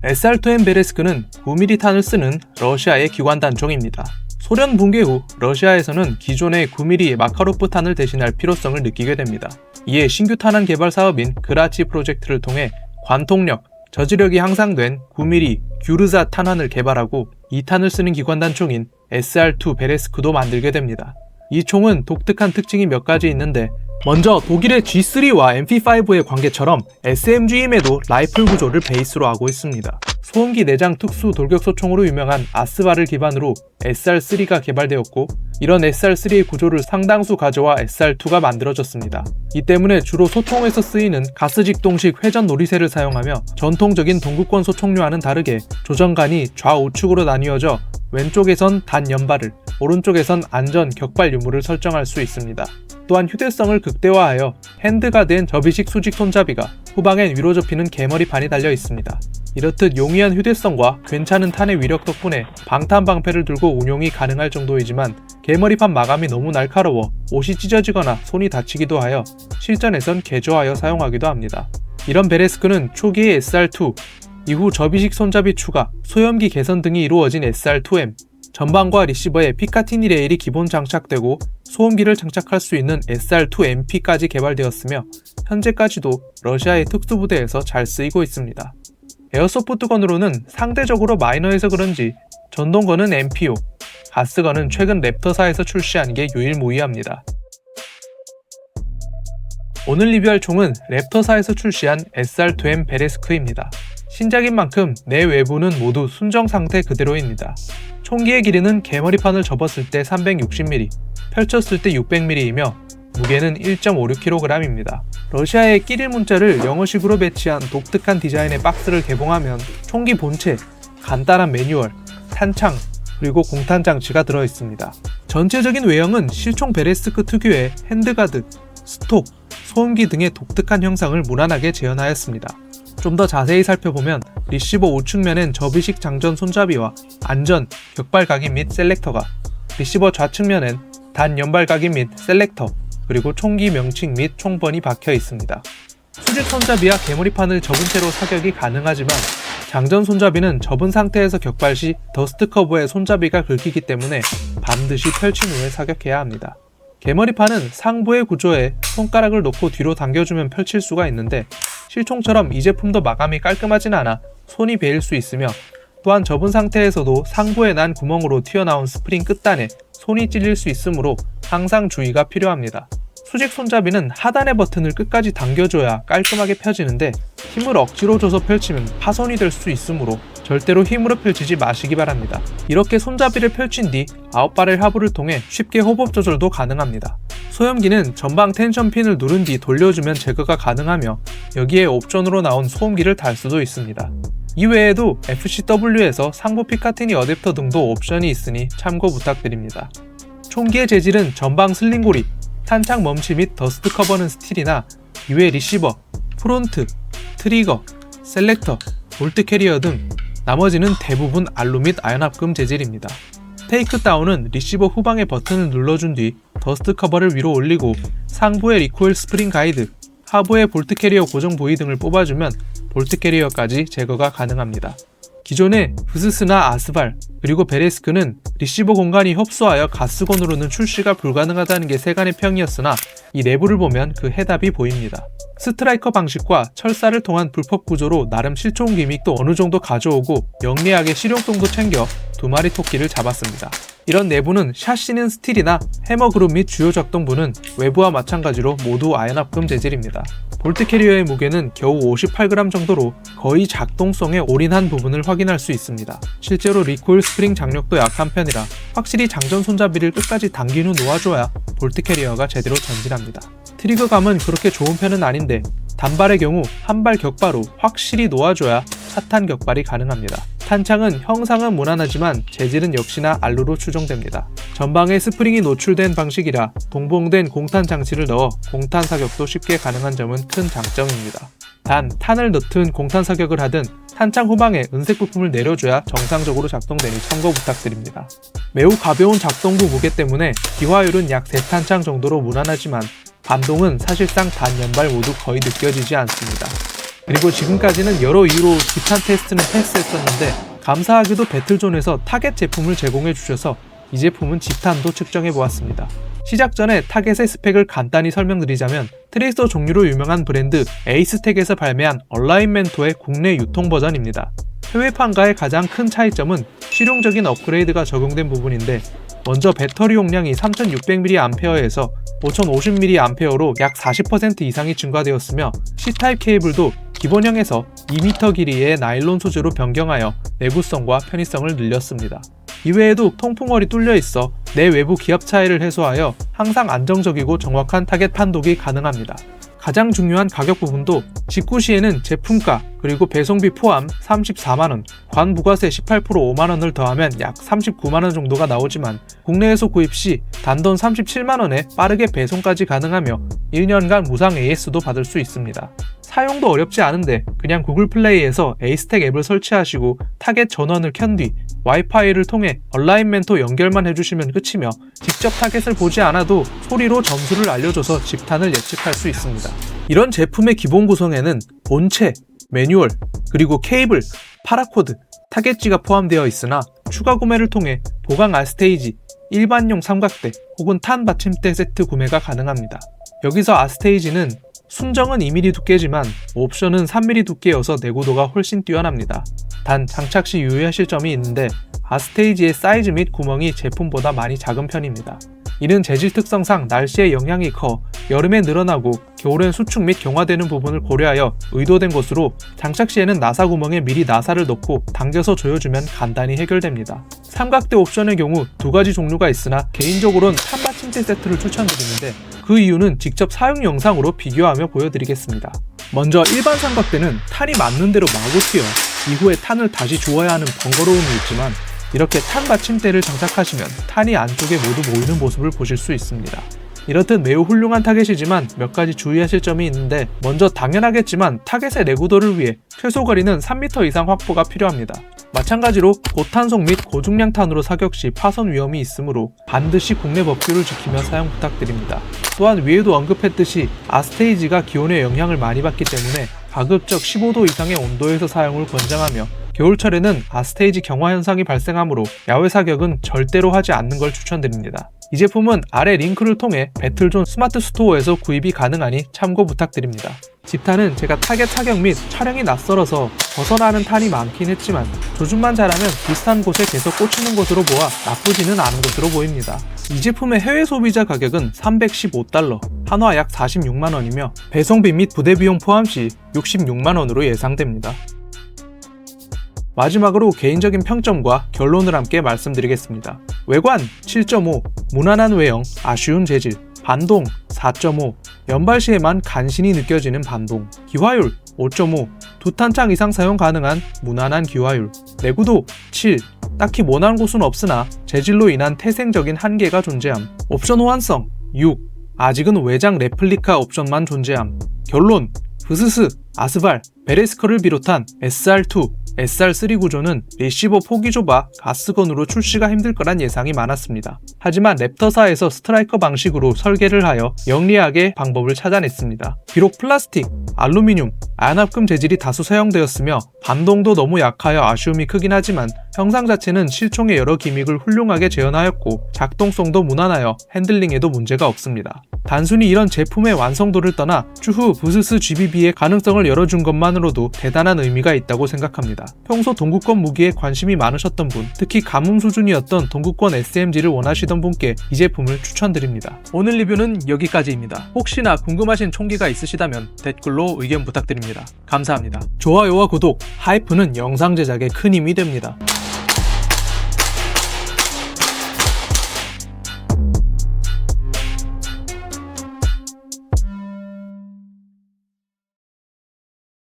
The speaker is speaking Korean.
SR2M 베레스크는 9mm 탄을 쓰는 러시아의 기관 단총입니다. 소련 붕괴 후 러시아에서는 기존의 9mm 마카로프 탄을 대신할 필요성을 느끼게 됩니다. 이에 신규 탄환 개발 사업인 그라치 프로젝트를 통해 관통력, 저지력이 향상된 9mm 규르자 탄환을 개발하고 이 탄을 쓰는 기관 단총인 SR2 베레스크도 만들게 됩니다. 이 총은 독특한 특징이 몇 가지 있는데, 먼저 독일의 G3와 MP5의 관계처럼 SMG임에도 라이플 구조를 베이스로 하고 있습니다. 소음기 내장 특수 돌격소총으로 유명한 아스발을 기반으로 SR3가 개발되었고, 이런 SR3의 구조를 상당수 가져와 SR2가 만들어졌습니다. 이 때문에 주로 소총에서 쓰이는 가스직동식 회전 놀이쇠를 사용하며 전통적인 동구권 소총류와는 다르게 조정관이 좌우측으로 나뉘어져 왼쪽에선 단 연발을, 오른쪽에선 안전 격발 유무를 설정할 수 있습니다. 또한 휴대성을 극대화하여 핸드가 된 접이식 수직 손잡이가 후방엔 위로 접히는 개머리판이 달려 있습니다. 이렇듯 용이한 휴대성과 괜찮은 탄의 위력 덕분에 방탄 방패를 들고 운용이 가능할 정도이지만, 개머리판 마감이 너무 날카로워 옷이 찢어지거나 손이 다치기도 하여 실전에선 개조하여 사용하기도 합니다. 이런 베레스크는 초기의 SR2, 이후 접이식 손잡이 추가, 소염기 개선 등이 이루어진 SR2M, 전방과 리시버에 피카티니 레일이 기본 장착되고 소음기를 장착할 수 있는 SR2MP까지 개발되었으며 현재까지도 러시아의 특수부대에서 잘 쓰이고 있습니다. 에어소프트건으로는 상대적으로 마이너해서 그런지 전동건은 MPO, 가스건은 최근 랩터사에서 출시한 게 유일무이합니다. 오늘 리뷰할 총은 랩터사에서 출시한 SR2M 베레스크입니다. 신작인 만큼 내 외부는 모두 순정 상태 그대로입니다. 총기의 길이는 개머리판을 접었을 때 360mm, 펼쳤을 때 600mm이며 무게는 1.56kg입니다. 러시아의 끼릴 문자를 영어식으로 배치한 독특한 디자인의 박스를 개봉하면 총기 본체, 간단한 매뉴얼, 탄창, 그리고 공탄 장치가 들어있습니다. 전체적인 외형은 실총 베레스크 특유의 핸드가드, 스톡, 소음기 등의 독특한 형상을 무난하게 재현하였습니다. 좀 더 자세히 살펴보면 리시버 우측면엔 접이식 장전 손잡이와 안전, 격발 각인 및 셀렉터가, 리시버 좌측면엔 단 연발 각인 및 셀렉터, 그리고 총기 명칭 및 총번이 박혀 있습니다. 수직 손잡이와 개머리판을 접은 채로 사격이 가능하지만 장전 손잡이는 접은 상태에서 격발 시 더스트 커버에 손잡이가 긁히기 때문에 반드시 펼친 후에 사격해야 합니다. 개머리판은 상부의 구조에 손가락을 놓고 뒤로 당겨주면 펼칠 수가 있는데, 실총처럼 이 제품도 마감이 깔끔하진 않아 손이 베일 수 있으며, 또한 접은 상태에서도 상부에 난 구멍으로 튀어나온 스프링 끝단에 손이 찔릴 수 있으므로 항상 주의가 필요합니다. 수직 손잡이는 하단의 버튼을 끝까지 당겨줘야 깔끔하게 펴지는데, 힘을 억지로 줘서 펼치면 파손이 될 수 있으므로 절대로 힘으로 펼치지 마시기 바랍니다. 이렇게 손잡이를 펼친 뒤 9발의 하부를 통해 쉽게 호법 조절도 가능합니다. 소염기는 전방 텐션 핀을 누른 뒤 돌려주면 제거가 가능하며, 여기에 옵션으로 나온 소음기를 달 수도 있습니다. 이외에도 FCW에서 상부 피카티니 어댑터 등도 옵션이 있으니 참고 부탁드립니다. 총기의 재질은 전방 슬링고리, 탄창 멈치 및 더스트 커버는 스틸이나 이외 리시버, 프론트, 트리거, 셀렉터, 볼트 캐리어 등 나머지는 대부분 알루 및 아연합금 재질입니다. 테이크다운은 리시버 후방의 버튼을 눌러준 뒤 더스트 커버를 위로 올리고 상부의 리코일 스프링 가이드, 하부의 볼트 캐리어 고정 부위 등을 뽑아주면 볼트 캐리어까지 제거가 가능합니다. 기존의 브스스나 아스발, 그리고 베레스크는 리시버 공간이 협소하여 가스건으로는 출시가 불가능하다는 게 세간의 평이었으나 이 내부를 보면 그 해답이 보입니다. 스트라이커 방식과 철사를 통한 불법 구조로 나름 실총 기믹도 어느 정도 가져오고 영리하게 실용성도 챙겨 2마리 토끼를 잡았습니다. 이런 내부는 샤시는 스틸이나 해머 그룹 및 주요 작동부는 외부와 마찬가지로 모두 아연합금 재질입니다. 볼트 캐리어의 무게는 겨우 58g 정도로 거의 작동성에 올인한 부분을 확인할 수 있습니다. 실제로 리코일 스프링 장력도 약한 편이라 확실히 장전 손잡이를 끝까지 당긴 후 놓아줘야 볼트 캐리어가 제대로 전진합니다. 트리거감은 그렇게 좋은 편은 아닌데 단발의 경우 한 발 격바로 확실히 놓아줘야 차탄 격발이 가능합니다. 탄창은 형상은 무난하지만 재질은 역시나 알루로 추정됩니다. 전방에 스프링이 노출된 방식이라 동봉된 공탄 장치를 넣어 공탄 사격도 쉽게 가능한 점은 큰 장점입니다. 단 탄을 넣든 공탄 사격을 하든 탄창 후방에 은색 부품을 내려줘야 정상적으로 작동되니 참고 부탁드립니다. 매우 가벼운 작동부 무게 때문에 기화율은 약 3탄창 정도로 무난하지만 반동은 사실상 단 연발 모두 거의 느껴지지 않습니다. 그리고 지금까지는 여러 이유로 집탄 테스트는 패스했었는데 감사하게도 배틀존에서 타겟 제품을 제공해 주셔서 이 제품은 집탄도 측정해 보았습니다. 시작 전에 타겟의 스펙을 간단히 설명드리자면 트레이서 종류로 유명한 브랜드 에이스텍에서 발매한 얼라인멘토의 국내 유통 버전입니다. 해외판과의 가장 큰 차이점은 실용적인 업그레이드가 적용된 부분인데 먼저 배터리 용량이 3600mAh에서 5050mAh로 약 40% 이상이 증가되었으며 C타입 케이블도 기본형에서 2m 길이의 나일론 소재로 변경하여 내구성과 편의성을 늘렸습니다. 이외에도 통풍월이 뚫려 있어 내 외부 기압 차이를 해소하여 항상 안정적이고 정확한 타겟 판독이 가능합니다. 가장 중요한 가격 부분도 직구 시에는 제품가 그리고 배송비 포함 34만원, 관부가세 18% 5만원을 더하면 약 39만원 정도가 나오지만 국내에서 구입 시 단돈 37만원에 빠르게 배송까지 가능하며 1년간 무상 AS도 받을 수 있습니다. 사용도 어렵지 않은데 그냥 구글 플레이에서 에이스텍 앱을 설치하시고 타겟 전원을 켠 뒤 와이파이를 통해 얼라인멘토 연결만 해주시면 끝이며 직접 타겟을 보지 않아도 소리로 점수를 알려줘서 집탄을 예측할 수 있습니다. 이런 제품의 기본 구성에는 본체, 매뉴얼, 그리고 케이블, 파라코드, 타겟지가 포함되어 있으나 추가 구매를 통해 보강 아스테이지, 일반용 삼각대 혹은 탄 받침대 세트 구매가 가능합니다. 여기서 아스테이지는 순정은 2mm 두께지만 옵션은 3mm 두께여서 내구도가 훨씬 뛰어납니다. 단 장착 시 유의하실 점이 있는데 아스테이지의 사이즈 및 구멍이 제품보다 많이 작은 편입니다. 이는 재질 특성상 날씨에 영향이 커 여름에 늘어나고 겨울엔 수축 및 경화되는 부분을 고려하여 의도된 것으로 장착 시에는 나사 구멍에 미리 나사를 넣고 당겨서 조여주면 간단히 해결됩니다. 삼각대 옵션의 경우 두 가지 종류가 있으나 개인적으로는 탄 받침대 세트를 추천드리는데 그 이유는 직접 사용 영상으로 비교하며 보여드리겠습니다. 먼저 일반 삼각대는 탄이 맞는 대로 마구 튀어 이후에 탄을 다시 주어야 하는 번거로움이 있지만 이렇게 탄 받침대를 장착하시면 탄이 안쪽에 모두 모이는 모습을 보실 수 있습니다. 이렇듯 매우 훌륭한 타겟이지만 몇 가지 주의하실 점이 있는데 먼저 당연하겠지만 타겟의 내구도를 위해 최소 거리는 3m 이상 확보가 필요합니다. 마찬가지로 고탄속 및 고중량 탄으로 사격 시 파손 위험이 있으므로 반드시 국내 법규를 지키며 사용 부탁드립니다. 또한 위에도 언급했듯이 아스테이지가 기온의 영향을 많이 받기 때문에 가급적 15도 이상의 온도에서 사용을 권장하며 겨울철에는 아스테이지 경화 현상이 발생하므로 야외 사격은 절대로 하지 않는 걸 추천드립니다. 이 제품은 아래 링크를 통해 배틀존 스마트 스토어에서 구입이 가능하니 참고 부탁드립니다. 집탄은 제가 타겟 사격 및 촬영이 낯설어서 벗어나는 탄이 많긴 했지만 조준만 잘하면 비슷한 곳에 계속 꽂히는 것으로 보아 나쁘지는 않은 것으로 보입니다. 이 제품의 해외 소비자 가격은 $315, 한화 약 46만원이며 배송비 및 부대 비용 포함 시 66만원으로 예상됩니다. 마지막으로 개인적인 평점과 결론을 함께 말씀드리겠습니다. 외관 7.5, 무난한 외형, 아쉬운 재질, 반동 4.5, 연발 시에만 간신히 느껴지는 반동, 기화율 5.5, 두 탄창 이상 사용 가능한 무난한 기화율, 내구도 7, 딱히 모난 곳은 없으나 재질로 인한 태생적인 한계가 존재함, 옵션 호환성 6, 아직은 외장 레플리카 옵션만 존재함. 결론, 브스스, 아스발, 베레스커를 비롯한 SR2, SR3 구조는 리시버 폭이 좁아 가스건으로 출시가 힘들 거란 예상이 많았습니다. 하지만 랩터사에서 스트라이커 방식으로 설계를 하여 영리하게 방법을 찾아냈습니다. 비록 플라스틱, 알루미늄, 안압금 재질이 다수 사용되었으며 반동도 너무 약하여 아쉬움이 크긴 하지만 형상 자체는 실총의 여러 기믹을 훌륭하게 재현하였고 작동성도 무난하여 핸들링에도 문제가 없습니다. 단순히 이런 제품의 완성도를 떠나 추후 부스스 GBB의 가능성을 열어준 것만으로도 대단한 의미가 있다고 생각합니다. 평소 동구권 무기에 관심이 많으셨던 분, 특히 가뭄 수준이었던 동구권 SMG를 원하시던 분께 이 제품을 추천드립니다. 오늘 리뷰는 여기까지입니다. 혹시나 궁금하신 총기가 있으시다면 댓글로 의견 부탁드립니다. 감사합니다. 좋아요와 구독, 하이프는 영상 제작에 큰 힘이 됩니다.